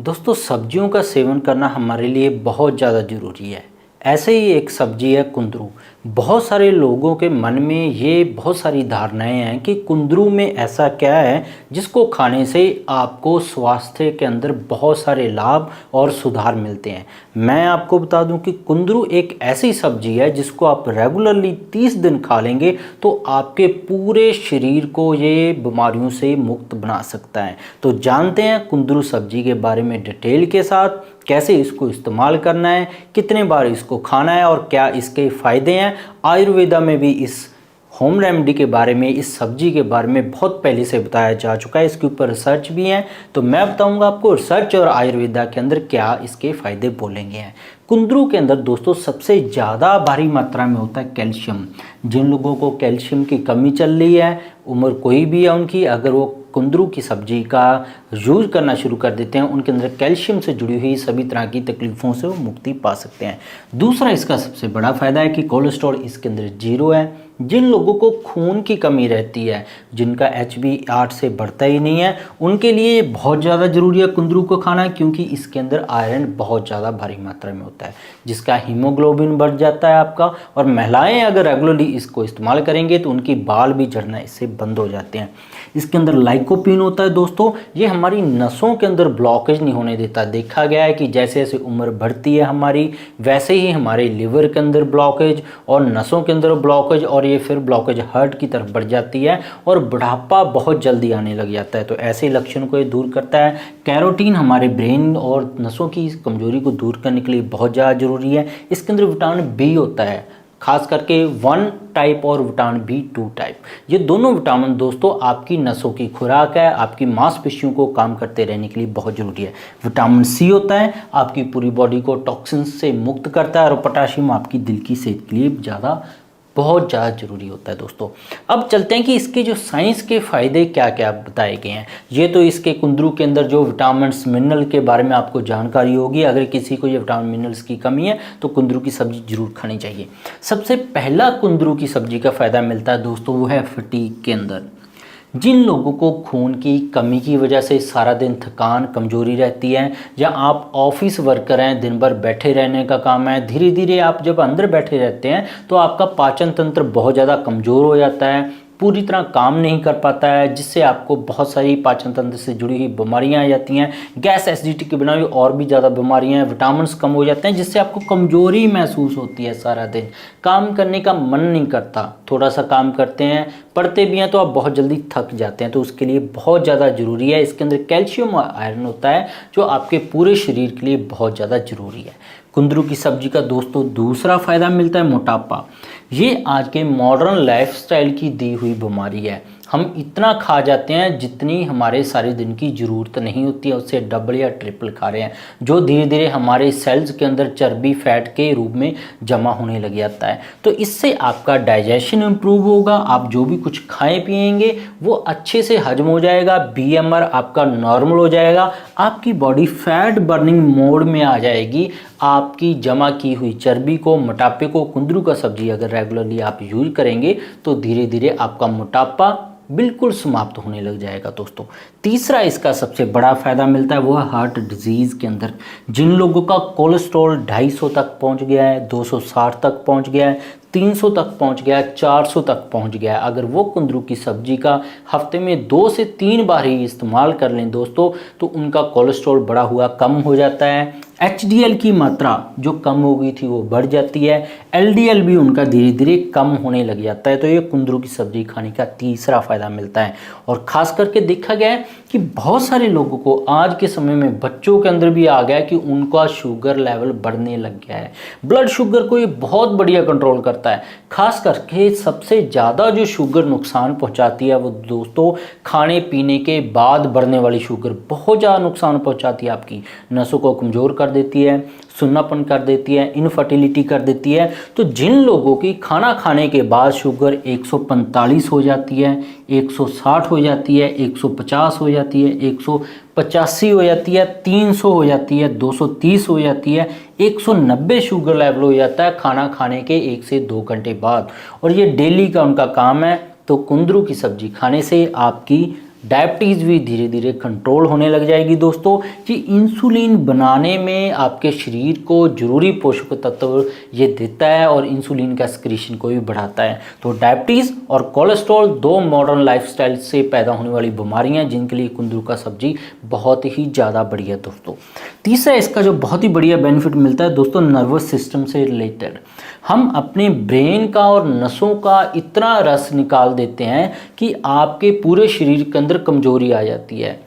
दोस्तों सब्जियों का सेवन करना हमारे लिए बहुत ज़्यादा ज़रूरी है। ऐसे ही एक सब्जी है कुंदरू। बहुत सारे लोगों के मन में ये बहुत सारी धारणाएं हैं कि कुंदरू में ऐसा क्या है जिसको खाने से आपको स्वास्थ्य के अंदर बहुत सारे लाभ और सुधार मिलते हैं। मैं आपको बता दूं कि कुंदरू एक ऐसी सब्जी है जिसको आप रेगुलरली 30 दिन खा लेंगे तो आपके पूरे शरीर को ये बीमारियों से मुक्त बना सकता है। तो जानते हैं कुंदरू सब्जी के बारे में डिटेल के साथ, कैसे इसको इस्तेमाल करना है, कितने बार इसको खाना है और क्या इसके फ़ायदे हैं। आयुर्वेदा में भी इस होम रेमेडी के बारे में, इस सब्जी के बारे में बहुत पहले से बताया जा चुका है। इसके ऊपर रिसर्च भी है, तो मैं बताऊंगा आपको रिसर्च और आयुर्वेदा के अंदर क्या इसके फ़ायदे बोलेंगे हैं। कुंदरू के अंदर दोस्तों सबसे ज़्यादा भारी मात्रा में होता है कैल्शियम। जिन लोगों को कैल्शियम की कमी चल रही है, उम्र कोई भी है उनकी, अगर वो कुंदरू की सब्जी का यूज़ करना शुरू कर देते हैं, उनके अंदर कैल्शियम से जुड़ी हुई सभी तरह की तकलीफ़ों से वो मुक्ति पा सकते हैं। दूसरा इसका सबसे बड़ा फ़ायदा है कि कोलेस्ट्रॉल इसके अंदर 0 है। जिन लोगों को खून की कमी रहती है, जिनका HB 8 से बढ़ता ही नहीं है, उनके लिए ये बहुत ज़्यादा ज़रूरी है कुंदरू को खाना, क्योंकि इसके अंदर आयरन बहुत ज़्यादा भारी मात्रा में होता है, जिसका हीमोग्लोबिन बढ़ जाता है आपका। और महिलाएं अगर रेगुलरली इसको इस्तेमाल करेंगे तो उनकी बाल भी झड़ना इससे बंद हो जाते हैं। इसके अंदर लाइकोपीन होता है दोस्तों, ये हमारी नसों के अंदर ब्लॉकेज नहीं होने देता। देखा गया है कि जैसे जैसे उम्र बढ़ती है हमारी, वैसे ही हमारे लिवर के अंदर ब्लॉकेज और नसों के अंदर ब्लॉकेज, और ये फिर ब्लॉकेज हार्ट की तरफ बढ़ जाती है और बुढ़ापा बहुत जल्दी आने लग जाता है। तो ऐसे लक्षण को ये दूर करता है। कैरोटीन हमारे ब्रेन और नसों की कमजोरी को दूर करने के लिए बहुत ज़्यादा ज़रूरी है। इसके अंदर विटामिन बी होता है, खास करके 1 टाइप और विटामिन B2 टाइप। ये दोनों विटामिन दोस्तों आपकी नसों की खुराक है, आपकी मांसपेशियों को काम करते रहने के लिए बहुत ज़रूरी है। विटामिन C होता है, आपकी पूरी बॉडी को टॉक्सिन से मुक्त करता है, और पोटाशियम आपकी दिल की सेहत के लिए बहुत ज़्यादा ज़रूरी होता है दोस्तों। अब चलते हैं कि इसके जो साइंस के फ़ायदे क्या क्या बताए गए हैं। ये तो इसके कुंदरू के अंदर जो विटामिन्स मिनरल के बारे में आपको जानकारी होगी। अगर किसी को ये विटामिन मिनरल्स की कमी है तो कुंदरू की सब्ज़ी जरूर खानी चाहिए। सबसे पहला कुंदरू की सब्ज़ी का फ़ायदा मिलता है दोस्तों, वो है फटीग के अंदर। जिन लोगों को खून की कमी की वजह से सारा दिन थकान कमजोरी रहती है, या आप ऑफिस वर्कर हैं, दिन भर बैठे रहने का काम है, धीरे धीरे आप जब अंदर बैठे रहते हैं तो आपका पाचन तंत्र बहुत ज़्यादा कमज़ोर हो जाता है, पूरी तरह काम नहीं कर पाता है, जिससे आपको बहुत सारी पाचन तंत्र से जुड़ी हुई बीमारियां आ जाती हैं। गैस एसिडिटी के बिना भी और भी ज़्यादा बीमारियां हैं। विटामिन्स कम हो जाते हैं, जिससे आपको कमज़ोरी महसूस होती है, सारा दिन काम करने का मन नहीं करता। थोड़ा सा काम करते हैं, पढ़ते भी हैं तो आप बहुत जल्दी थक जाते हैं। तो उसके लिए बहुत ज़्यादा ज़रूरी है। इसके अंदर कैल्शियम और आयरन होता है जो आपके पूरे शरीर के लिए बहुत ज़्यादा ज़रूरी है। कुंदरू की सब्जी का दोस्तों दूसरा फ़ायदा मिलता है मोटापा। ये आज के मॉडर्न लाइफस्टाइल की दी हुई बीमारी है। हम इतना खा जाते हैं जितनी हमारे सारे दिन की ज़रूरत नहीं होती है, उससे डबल या ट्रिपल खा रहे हैं, जो धीरे धीरे हमारे सेल्स के अंदर चर्बी फैट के रूप में जमा होने लग जाता है। तो इससे आपका डाइजेशन इम्प्रूव होगा, आप जो भी कुछ खाएं पिएंगे वो अच्छे से हजम हो जाएगा, BMR आपका नॉर्मल हो जाएगा, आपकी बॉडी फैट बर्निंग मोड में आ जाएगी। आपकी जमा की हुई चर्बी को, मोटापे को, कुंदरू का सब्जी अगर रेगुलरली आप यूज करेंगे तो धीरे धीरे आपका मोटापा बिल्कुल समाप्त होने लग जाएगा दोस्तों। तीसरा इसका सबसे बड़ा फ़ायदा मिलता है वो है हार्ट डिजीज़ के अंदर। जिन लोगों का कोलेस्ट्रॉल 250 तक पहुंच गया है, 260 तक पहुंच गया है, 300 तक पहुंच गया है, 400 तक पहुंच गया है, अगर वो कुंदरू की सब्जी का हफ्ते में 2 से 3 बार ही इस्तेमाल कर लें दोस्तों, तो उनका कोलेस्ट्रॉल बढ़ा हुआ कम हो जाता है। HDL की मात्रा जो कम हो गई थी वो बढ़ जाती है, LDL भी उनका धीरे धीरे कम होने लग जाता है। तो ये कुंदरू की सब्जी खाने का तीसरा फ़ायदा मिलता है। और ख़ास करके देखा गया है कि बहुत सारे लोगों को आज के समय में, बच्चों के अंदर भी आ गया है कि उनका शुगर लेवल बढ़ने लग गया है। ब्लड शुगर को ये बहुत बढ़िया कंट्रोल करता है। खास करके सबसे ज़्यादा जो शुगर नुकसान पहुंचाती है वो दोस्तों खाने पीने के बाद बढ़ने वाली शुगर बहुत ज़्यादा नुकसान पहुंचाती है। आपकी नसों को कमज़ोर कर देती है, सुन्नापन कर देती है, इनफर्टिलिटी कर देती है। तो जिन लोगों की खाना खाने के बाद शुगर 145 हो जाती है, 160 हो जाती है, 150 हो जाती है, 185 हो जाती है, 300 हो जाती है, 230 हो जाती है, 190 शुगर लेवल हो जाता है खाना खाने के 1 से 2 घंटे बाद, और ये डेली का उनका काम है। तो कुंदरू की सब्जी खाने से आपकी डायबिटीज़ भी धीरे धीरे कंट्रोल होने लग जाएगी दोस्तों। कि इंसुलिन बनाने में आपके शरीर को जरूरी पोषक तत्व ये देता है और इंसुलिन का एक्सक्रीशन को भी बढ़ाता है। तो डायबिटीज़ और कोलेस्ट्रॉल दो मॉडर्न लाइफस्टाइल से पैदा होने वाली बीमारियां जिनके लिए कुंदरू का सब्जी बहुत ही ज़्यादा बढ़िया दोस्तों। तीसरा इसका जो बहुत ही बढ़िया बेनिफिट मिलता है दोस्तों, नर्वस सिस्टम से रिलेटेड। हम अपने ब्रेन का और नसों का इतना रस निकाल देते हैं कि आपके पूरे शरीर के अंदर कमजोरी आ जाती है।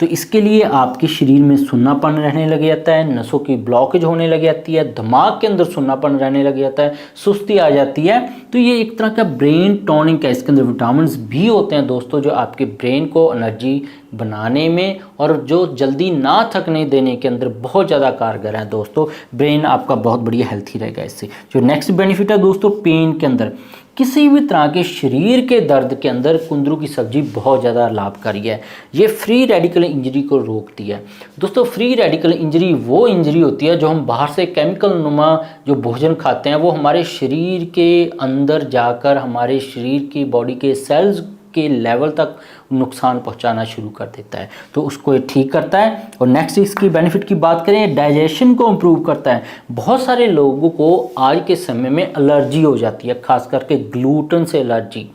तो इसके लिए आपके शरीर में सुन्नापन रहने लग जाता है, नसों की ब्लॉकेज होने लग जाती है, दिमाग के अंदर सुन्नापन रहने लग जाता है, सुस्ती आ जाती है। तो ये एक तरह का ब्रेन टॉनिक है। इसके अंदर विटामिन भी होते हैं दोस्तों जो आपके ब्रेन को एनर्जी बनाने में और जो जल्दी ना थकने देने के अंदर बहुत ज़्यादा कारगर है दोस्तों। ब्रेन आपका बहुत बढ़िया हेल्थी रहेगा इससे। जो नेक्स्ट बेनिफिट है दोस्तों, पेन के अंदर किसी भी तरह के शरीर के दर्द के अंदर कुंदरू की सब्जी बहुत ज़्यादा लाभकारी है। ये फ्री रेडिकल इंजरी को रोकती है दोस्तों। फ्री रेडिकल इंजरी वो इंजरी होती है जो हम बाहर से केमिकल नुमा जो भोजन खाते हैं वो हमारे शरीर के अंदर जाकर हमारे शरीर की बॉडी के सेल्स के लेवल तक नुकसान पहुंचाना शुरू कर देता है। तो उसको ये ठीक करता है। और नेक्स्ट इसकी बेनिफिट की बात करें, डाइजेशन को इम्प्रूव करता है। बहुत सारे लोगों को आज के समय में एलर्जी हो जाती है, खास करके ग्लूटेन से एलर्जी,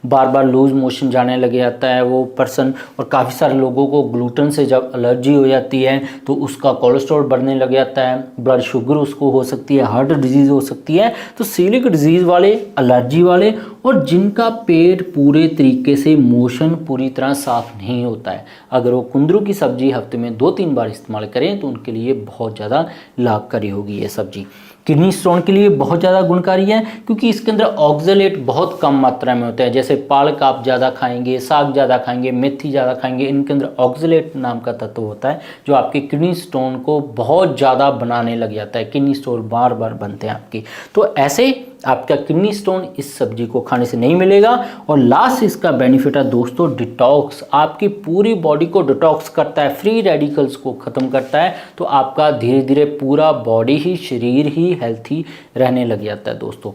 बार बार लूज मोशन जाने लग जाता है वो पर्सन। और काफ़ी सारे लोगों को ग्लूटेन से जब एलर्जी हो जाती है तो उसका कोलेस्ट्रॉल बढ़ने लग जाता है, ब्लड शुगर उसको हो सकती है, हार्ट डिजीज़ हो सकती है। तो सीलिक डिजीज़ वाले, एलर्जी वाले और जिनका पेट पूरे तरीके से मोशन पूरी तरह साफ़ नहीं होता है, अगर वो कुंदरू की सब्ज़ी हफ्ते में 2-3 बार इस्तेमाल करें तो उनके लिए बहुत ज़्यादा लाभकारी होगी ये सब्ज़ी। किडनी स्टोन के लिए बहुत ज़्यादा गुणकारी है क्योंकि इसके अंदर ऑक्जेलेट बहुत कम मात्रा में होता है। जैसे पालक आप ज़्यादा खाएंगे, साग ज़्यादा खाएंगे, मेथी ज़्यादा खाएंगे, इनके अंदर ऑक्जेलेट नाम का तत्व होता है जो आपके किडनी स्टोन को बहुत ज़्यादा बनाने लग जाता है। किडनी स्टोन बार बार बनते हैं आपकी। तो ऐसे आपका किडनी स्टोन इस सब्जी को खाने से नहीं मिलेगा। और लास्ट इसका बेनिफिट है दोस्तों, डिटॉक्स। आपकी पूरी बॉडी को डिटॉक्स करता है, फ्री रेडिकल्स को ख़त्म करता है। तो आपका धीरे धीरे पूरा बॉडी ही, शरीर ही हेल्थी रहने लग जाता है दोस्तों।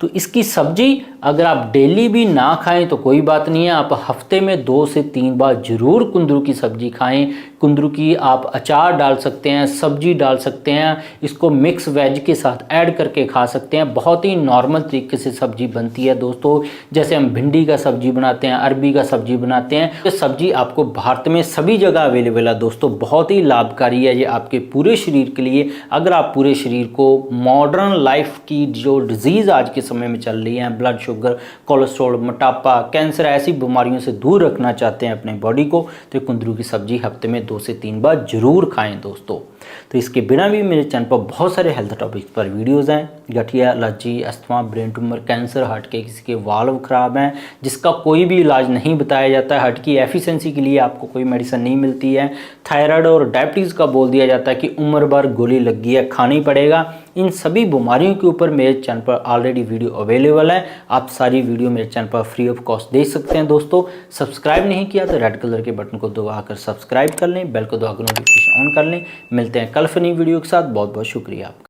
तो इसकी सब्जी अगर आप डेली भी ना खाएं तो कोई बात नहीं है, आप हफ्ते में 2 से 3 बार जरूर कुंदरू की सब्जी खाएं। कुंदरू की आप अचार डाल सकते हैं, सब्जी डाल सकते हैं, इसको मिक्स वेज के साथ ऐड करके खा सकते हैं। बहुत ही नॉर्मल तरीके से सब्जी बनती है दोस्तों। जैसे हम भिंडी का सब्जी बनाते हैं, अरबी का सब्जी बनाते हैं, ये सब्जी आपको भारत में सभी जगह अवेलेबल है दोस्तों। बहुत ही लाभकारी है ये आपके पूरे शरीर के लिए। अगर आप पूरे शरीर को मॉडर्न लाइफ की जो डिजीज़ आज के समय में चल रही है, ब्लड शुगर, कोलेस्ट्रॉल, मोटापा, कैंसर, ऐसी बीमारियों से दूर रखना चाहते हैं अपने बॉडी को, तो कुंदरू की सब्जी हफ्ते में 2 से 3 बार जरूर खाएं दोस्तों। तो इसके बिना भी मेरे चैनल पर बहुत सारे हेल्थ टॉपिक्स पर वीडियोज़ हैं। गठिया, allergy, asthma, brain tumour, cancer, heart के किसी के वाल्व खराब हैं जिसका कोई भी इलाज नहीं बताया जाता है, हार्ट की एफिशिएंसी के लिए आपको कोई मेडिसिन नहीं मिलती है, थायराइड और डायबिटीज़ का बोल दिया जाता है कि उम्र भर गोली लगी है, खानी पड़ेगा। इन सभी बीमारियों के ऊपर मेरे चैनल पर ऑलरेडी वीडियो अवेलेबल है। आप सारी वीडियो मेरे चैनल पर फ्री ऑफ कॉस्ट देख सकते हैं दोस्तों। सब्सक्राइब नहीं किया तो रेड कलर के बटन को दबाकर सब्सक्राइब कर लें, बेल को दबाकर नोटिफिकेशन ऑन कर लें। मिलते हैं कल फिर नई वीडियो के साथ। बहुत बहुत शुक्रिया आपका।